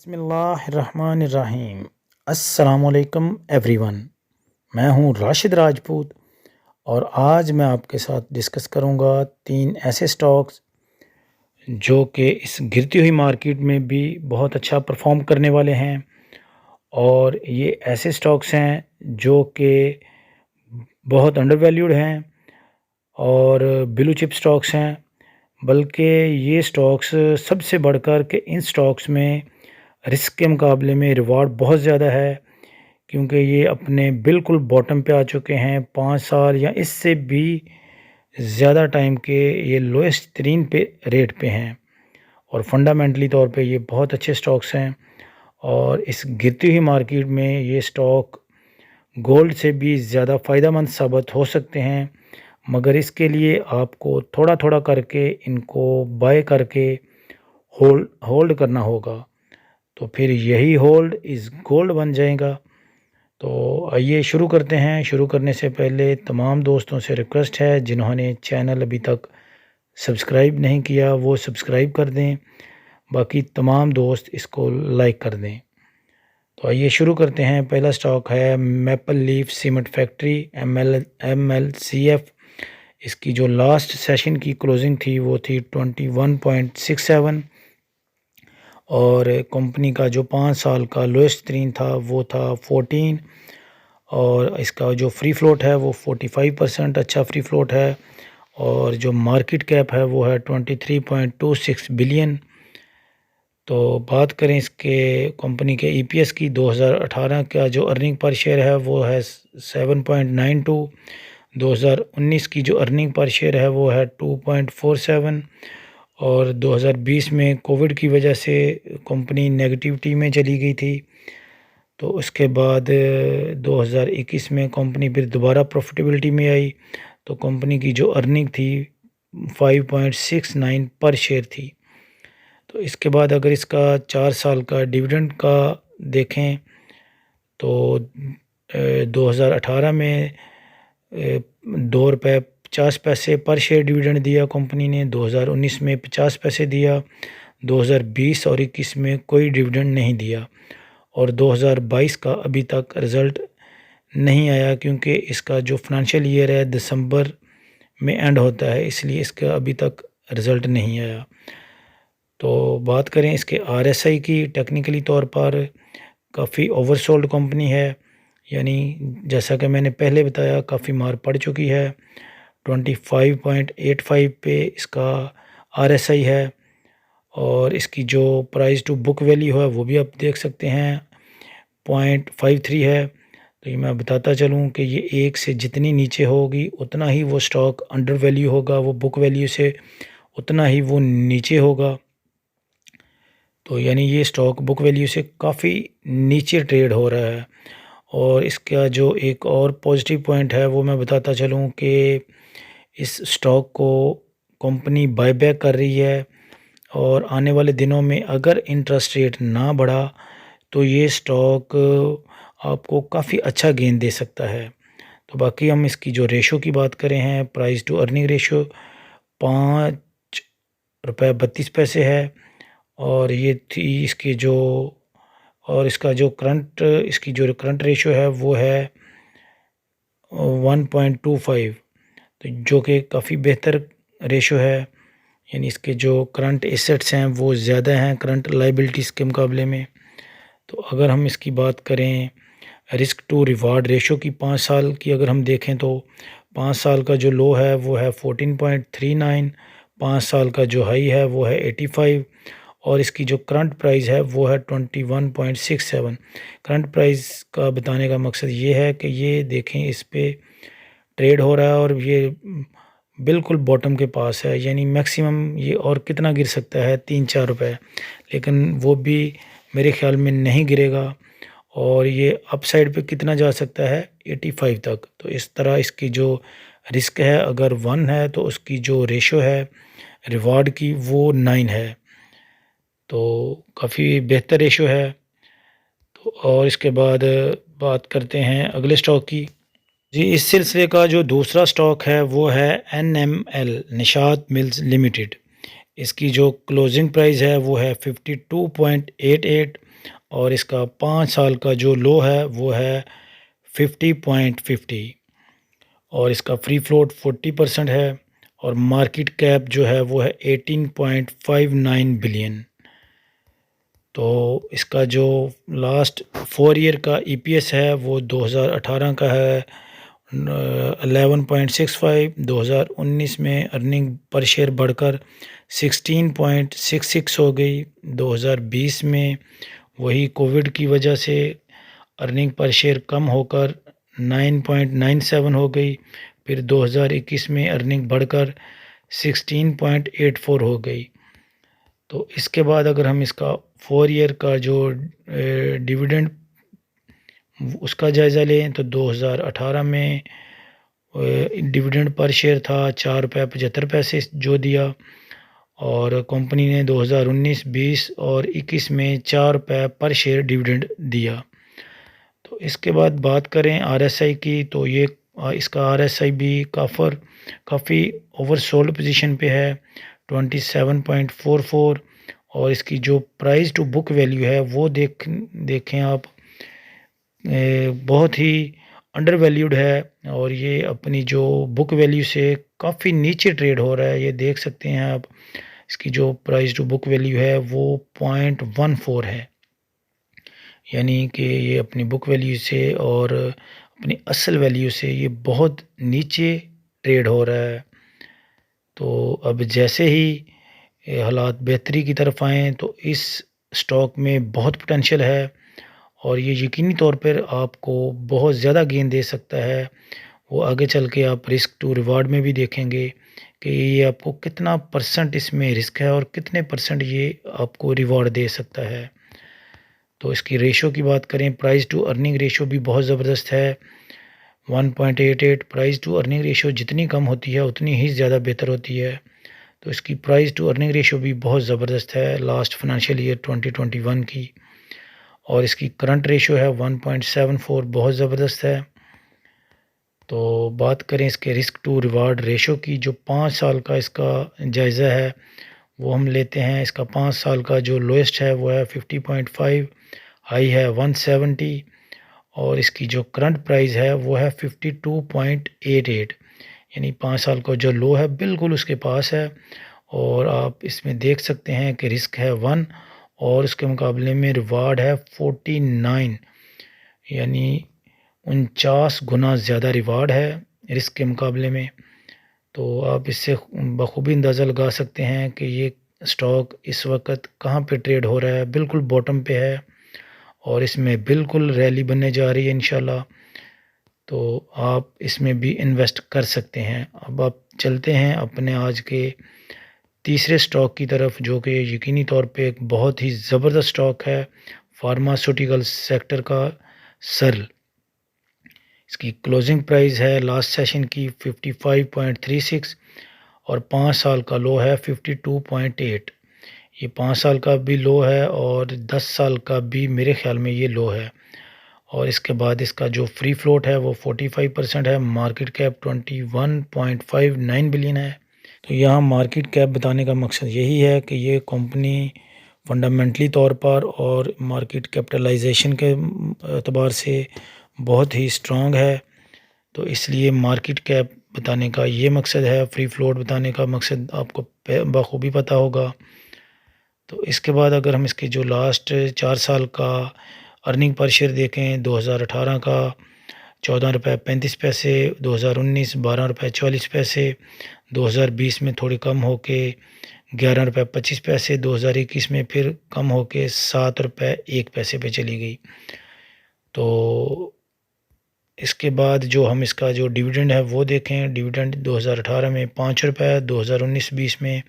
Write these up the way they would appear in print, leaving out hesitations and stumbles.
بسم اللہ الرحمن الرحیم۔ السلام علیکم ایوری ون، میں ہوں راشد راجپوت اور آج میں آپ کے ساتھ ڈسکس کروں گا 3 ایسے سٹاکس جو کہ اس گرتی ہوئی مارکیٹ میں بھی بہت اچھا پرفارم کرنے والے ہیں، اور یہ ایسے سٹاکس ہیں جو کہ بہت انڈر ویلیوڈ ہیں اور بلو چپ سٹاکس ہیں، بلکہ یہ سٹاکس سب سے بڑھ کر کہ ان سٹاکس میں رسک کے مقابلے میں ریوارڈ بہت زیادہ ہے، کیونکہ یہ اپنے بالکل باٹم پہ آ چکے ہیں۔ 5 سال یا اس سے بھی زیادہ ٹائم کے یہ لوئسٹ ترین ریٹ پہ ہیں، اور فنڈامنٹلی طور پہ یہ بہت اچھے سٹاکس ہیں، اور اس گرتی ہوئی مارکیٹ میں یہ سٹاک گولڈ سے بھی زیادہ فائدہ مند ثابت ہو سکتے ہیں، مگر اس کے لیے آپ کو تھوڑا تھوڑا کر کے ان کو بائی کر کے ہولڈ کرنا ہوگا، تو پھر یہی ہولڈ از گولڈ بن جائے گا۔ تو آئیے شروع کرتے ہیں۔ شروع کرنے سے پہلے تمام دوستوں سے ریکویسٹ ہے جنہوں نے چینل ابھی تک سبسکرائب نہیں کیا وہ سبسکرائب کر دیں، باقی تمام دوست اس کو لائک کر دیں۔ تو آئیے شروع کرتے ہیں۔ پہلا سٹاک ہے Maple Leaf Cement Factory MLCF۔ اس کی جو لاسٹ سیشن کی کلوزنگ تھی وہ تھی 21.67، اور کمپنی کا جو 5 سال کا لوئسٹ ترین تھا وہ تھا 14، اور اس کا جو فری فلوٹ ہے وہ 45%، اچھا فری فلوٹ ہے، اور جو مارکیٹ کیپ ہے وہ ہے 23.26 بلین۔ تو بات کریں اس کے کمپنی کے EPS کی، 2018 کا جو ارننگ پر شیئر ہے وہ ہے 7.92، 2019 کی جو ارننگ پر شیئر ہے وہ ہے 2.47، اور 2020 میں کووڈ کی وجہ سے کمپنی نیگیٹیوٹی میں چلی گئی تھی، تو اس کے بعد 2021 میں کمپنی پھر دوبارہ پروفٹیبلٹی میں آئی، تو کمپنی کی جو ارننگ تھی 5.69 پر شیئر تھی۔ تو اس کے بعد اگر اس کا 4 سال کا ڈیویڈنڈ کا دیکھیں تو 2018 میں 2 روپے 50 پیسے پر شیئر ڈیویڈنڈ دیا کمپنی نے، 2019 میں 50 پیسے دیا، 2020 اور 21 میں کوئی ڈیویڈنڈ نہیں دیا، اور 2022 کا ابھی تک رزلٹ نہیں آیا، کیونکہ اس کا جو فنانشل ایئر ہے دسمبر میں اینڈ ہوتا ہے، اس لیے اس کا ابھی تک رزلٹ نہیں آیا۔ تو بات کریں اس کے RSI کی، ٹیکنیکلی طور پر کافی اوور سولڈ کمپنی ہے، یعنی جیسا کہ میں نے پہلے بتایا کافی مار پڑ چکی ہے، 25.85 پہ اس کا RSI ہے، اور اس کی جو پرائز ٹو بک ویلیو ہے وہ بھی آپ دیکھ سکتے ہیں 0.53 ہے۔ تو یہ میں بتاتا چلوں کہ یہ 1 سے جتنی نیچے ہوگی اتنا ہی وہ سٹاک انڈر ویلیو ہوگا، وہ بک ویلیو سے اتنا ہی وہ نیچے ہوگا، تو یعنی یہ سٹاک بک ویلیو سے کافی نیچے ٹریڈ ہو رہا ہے۔ اور اس کا جو ایک اور پازیٹیو پوائنٹ ہے وہ میں بتاتا چلوں کہ اس سٹاک کو کمپنی بائی بیک کر رہی ہے، اور آنے والے دنوں میں اگر انٹرسٹ ریٹ نہ بڑھا تو یہ سٹاک آپ کو کافی اچھا گین دے سکتا ہے۔ تو باقی ہم اس کی جو ریشو کی بات کریں ہیں، پرائز ٹو ارننگ ریشو 5 روپے 32 پیسے ہے، اور یہ تھی اس کی جو، اور اس کا جو کرنٹ ریشو ہے وہ ہے 1.25، تو جو کہ کافی بہتر ریشو ہے، یعنی اس کے جو کرنٹ ایسٹس ہیں وہ زیادہ ہیں کرنٹ لائبلٹیز کے مقابلے میں۔ تو اگر ہم اس کی بات کریں رسک ٹو ریوارڈ ریشو کی، 5 سال کی اگر ہم دیکھیں تو 5 سال کا جو لو ہے وہ ہے 14.39، 5 سال کا جو ہائی ہے وہ ہے 85، اور اس کی جو کرنٹ پرائز ہے وہ ہے 21.67۔ کرنٹ پرائز کا بتانے کا مقصد یہ ہے کہ یہ دیکھیں اس پہ ٹریڈ ہو رہا ہے، اور یہ بالکل باٹم کے پاس ہے، یعنی میکسیمم یہ اور کتنا گر سکتا ہے 3-4 روپے، لیکن وہ بھی میرے خیال میں نہیں گرے گا، اور یہ اپ سائڈ پہ کتنا جا سکتا ہے 85 تک۔ تو اس طرح اس کی جو رسک ہے اگر 1 ہے تو اس کی جو ریشو ہے ریوارڈ کی وہ 9 ہے، تو کافی بہتر ریشو ہے۔ تو اور اس کے بعد بات کرتے ہیں اگلے سٹاک کی۔ جی، اس سلسلے کا جو دوسرا سٹاک ہے وہ ہے NML نشاط ملز لمیٹڈ۔ اس کی جو کلوزنگ پرائز ہے وہ ہے 52.88، اور اس کا 5 سال کا جو لو ہے وہ ہے 50.50، اور اس کا فری فلوٹ 40% ہے، اور مارکیٹ کیپ جو ہے وہ ہے 18.59 بلین۔ تو اس کا جو لاسٹ 4 ایئر کا ای پی ایس ہے وہ 2018 کا ہے 11.65، 2019 میں ارننگ پر شیئر بڑھ کر 16.66 ہو گئی، 2020 میں وہی کووڈ کی وجہ سے ارننگ پر شیئر کم ہو کر 9.97 ہو گئی، پھر 2021 میں ارننگ بڑھ کر 16.84 ہو گئی۔ تو اس کے بعد اگر ہم اس کا 4 ایئر کا جو ڈیویڈنڈ اس کا جائزہ لیں تو 2018 میں ڈیویڈنڈ پر شیئر تھا 4.75 جو دیا، اور کمپنی نے 2019، 20 اور 21 میں 4 پر شیئر ڈیویڈنڈ دیا۔ تو اس کے بعد بات کریں آر ایس آئی کی، تو یہ اس کا آر ایس آئی بھی کافی اوور سولڈ پوزیشن پہ ہے 27.44، اور اس کی جو پرائز ٹو بک ویلیو ہے وہ دیکھیں آپ، بہت ہی انڈر ویلیوڈ ہے، اور یہ اپنی جو بک ویلیو سے کافی نیچے ٹریڈ ہو رہا ہے۔ یہ دیکھ سکتے ہیں آپ، اس کی جو پرائز ٹو بک ویلیو ہے وہ 0.14 ہے، یعنی کہ یہ اپنی بک ویلیو سے اور اپنی اصل ویلیو سے یہ بہت نیچے ٹریڈ ہو رہا ہے۔ تو اب جیسے ہی حالات بہتری کی طرف آئیں تو اس سٹاک میں بہت پوٹینشیل ہے، اور یہ یقینی طور پر آپ کو بہت زیادہ گین دے سکتا ہے۔ وہ آگے چل کے آپ رسک ٹو ریوارڈ میں بھی دیکھیں گے کہ یہ آپ کو کتنا پرسنٹ اس میں رسک ہے اور کتنے پرسنٹ یہ آپ کو ریوارڈ دے سکتا ہے۔ تو اس کی ریشو کی بات کریں، پرائز ٹو ارننگ ریشو بھی بہت زبردست ہے 1.88۔ پرائز ٹو ارننگ ریشو جتنی کم ہوتی ہے اتنی ہی زیادہ بہتر ہوتی ہے، تو اس کی پرائز ٹو ارننگ ریشو بھی بہت زبردست ہے لاسٹ فائنینشیل ایئر 2021 کی، اور اس کی کرنٹ ریشو ہے 1.74، بہت زبردست ہے۔ تو بات کریں اس کے رسک ٹو ریوارڈ ریشو کی، جو 5 سال کا اس کا جائزہ ہے وہ ہم لیتے ہیں۔ اس کا 5 سال کا جو لوئسٹ ہے وہ ہے 50.5، ہائی ہے 170، اور اس کی جو کرنٹ پرائز ہے وہ ہے 52.88، یعنی 5 سال کا جو لو ہے بالکل اس کے پاس ہے، اور آپ اس میں دیکھ سکتے ہیں کہ رسک ہے 1، اور اس کے مقابلے میں ریوارڈ ہے 49، یعنی 49 گنا زیادہ ریوارڈ ہے رسک کے مقابلے میں۔ تو آپ اس سے بخوبی اندازہ لگا سکتے ہیں کہ یہ سٹاک اس وقت کہاں پہ ٹریڈ ہو رہا ہے، بالکل باٹم پہ ہے، اور اس میں بالکل ریلی بننے جا رہی ہے انشاءاللہ۔ تو آپ اس میں بھی انویسٹ کر سکتے ہیں۔ اب آپ چلتے ہیں اپنے آج کے تیسرے سٹاک کی طرف، جو کہ یقینی طور پہ ایک بہت ہی زبردست سٹاک ہے، فارماسیوٹیکل سیکٹر کا سرل۔ اس کی کلوزنگ پرائز ہے لاسٹ سیشن کی 55.36، اور 5 سال کا لو ہے 52.8۔ یہ 5 سال کا بھی لو ہے اور 10 سال کا بھی میرے خیال میں یہ لو ہے، اور اس کے بعد اس کا جو فری فلوٹ ہے وہ 45% ہے، مارکیٹ کیپ 21.59 بلین ہے۔ تو یہاں مارکیٹ کیپ بتانے کا مقصد یہی ہے کہ یہ کمپنی فنڈامنٹلی طور پر اور مارکیٹ کیپٹلائزیشن کے اعتبار سے بہت ہی اسٹرانگ ہے، تو اس لیے مارکیٹ کیپ بتانے کا یہ مقصد ہے۔ فری فلوٹ بتانے کا مقصد آپ کو بخوبی پتہ ہوگا۔ تو اس کے بعد اگر ہم اس کے جو لاسٹ 4 سال کا ارننگ پر شیئر دیکھیں، 2018 کا 14.35 روپے، 2019 12.44، 2020 میں تھوڑی کم ہو کے 11.25، 2021 میں پھر کم ہو کے 7.01 پہ چلی گئی۔ تو اس کے بعد جو ہم اس کا جو ڈیویڈنڈ ہے وہ دیکھیں، ڈیویڈنڈ 2018 میں 5 روپے، 2019-20 میں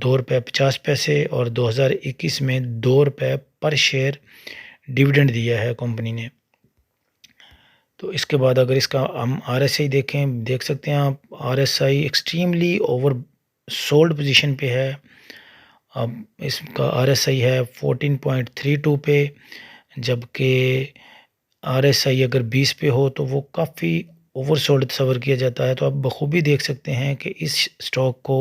2.50 اور 2021 میں 2 روپے پر شیئر ڈیویڈنڈ دیا ہے کمپنی نے۔ تو اس کے بعد اگر اس کا ہم آر ایس آئی دیکھیں، دیکھ سکتے ہیں آپ R S I extremely over sold position پہ ہے۔ اب اس کا آر ایس آئی ہے 14.32 پہ، جبکہ آر ایس آئی اگر 20 پہ ہو تو وہ کافی اوور سولڈ تصور کیا جاتا ہے۔ تو آپ بخوبی دیکھ سکتے ہیں کہ اس سٹاک کو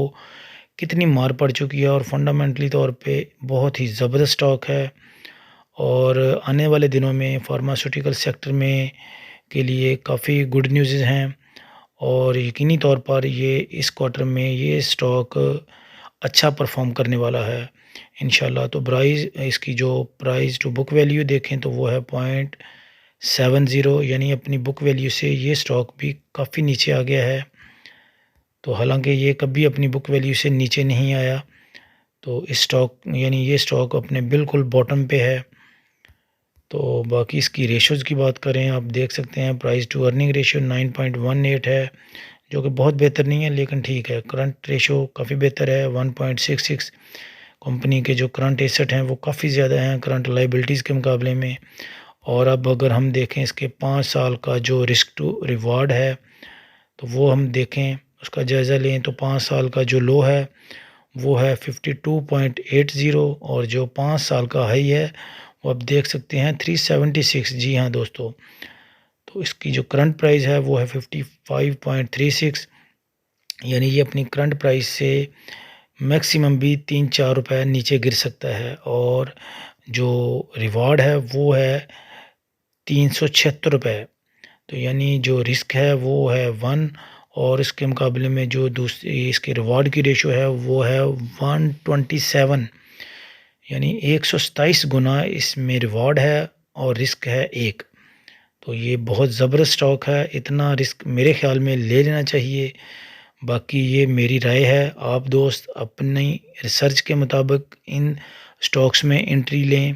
کتنی مار پڑ چکی ہے، اور فنڈامنٹلی طور پہ بہت ہی زبردست سٹاک ہے، اور آنے والے دنوں میں فارماسیوٹیکل سیکٹر میں کے لیے کافی گڈ نیوزز ہیں، اور یقینی طور پر یہ اس کوارٹر میں یہ سٹاک اچھا پرفارم کرنے والا ہے انشاءاللہ۔ تو اس کی جو پرائز ٹو بک ویلیو دیکھیں تو وہ ہے 0.70، یعنی اپنی بک ویلیو سے یہ سٹاک بھی کافی نیچے آ گیا ہے۔ تو حالانکہ یہ کبھی اپنی بک ویلیو سے نیچے نہیں آیا، تو اس سٹاک یعنی یہ سٹاک اپنے بالکل باٹم پہ ہے۔ تو باقی اس کی ریشوز کی بات کریں، آپ دیکھ سکتے ہیں پرائز ٹو ارننگ ریشو 9.18 ہے، جو کہ بہت بہتر نہیں ہے لیکن ٹھیک ہے۔ کرنٹ ریشو کافی بہتر ہے 1.66۔ کمپنی کے جو کرنٹ ایسٹ ہیں وہ کافی زیادہ ہیں کرنٹ لائبلٹیز کے مقابلے میں۔ اور اب اگر ہم دیکھیں اس کے 5 سال کا جو رسک ٹو ریوارڈ ہے تو وہ ہم دیکھیں، اس کا جائزہ لیں تو 5 سال کا جو لو ہے وہ ہے 52.80، اور جو 5 سال کا ہائی ہے وہ آپ دیکھ سکتے ہیں 376۔ جی ہاں دوستو، تو اس کی جو کرنٹ پرائز ہے وہ ہے 55.36، یعنی یہ اپنی کرنٹ پرائز سے میکسیمم بھی 3-4 روپے نیچے گر سکتا ہے۔ اور جو ریوارڈ ہے وہ ہے 376 روپے، تو یعنی جو رسک ہے وہ ہے 1، اور اس کے مقابلے میں جو دوسری اس کے ریوارڈ کی ریشو ہے وہ ہے 127، یعنی 127 گنا اس میں ریوارڈ ہے اور رسک ہے 1۔ تو یہ بہت زبردست سٹاک ہے، اتنا رسک میرے خیال میں لے لینا چاہیے۔ باقی یہ میری رائے ہے، آپ دوست اپنی ریسرچ کے مطابق ان سٹاکس میں انٹری لیں۔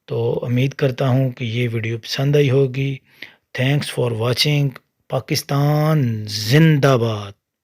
تو امید کرتا ہوں کہ یہ ویڈیو پسند آئی ہوگی۔ Thanks for watching. پاکستان زندہ باد۔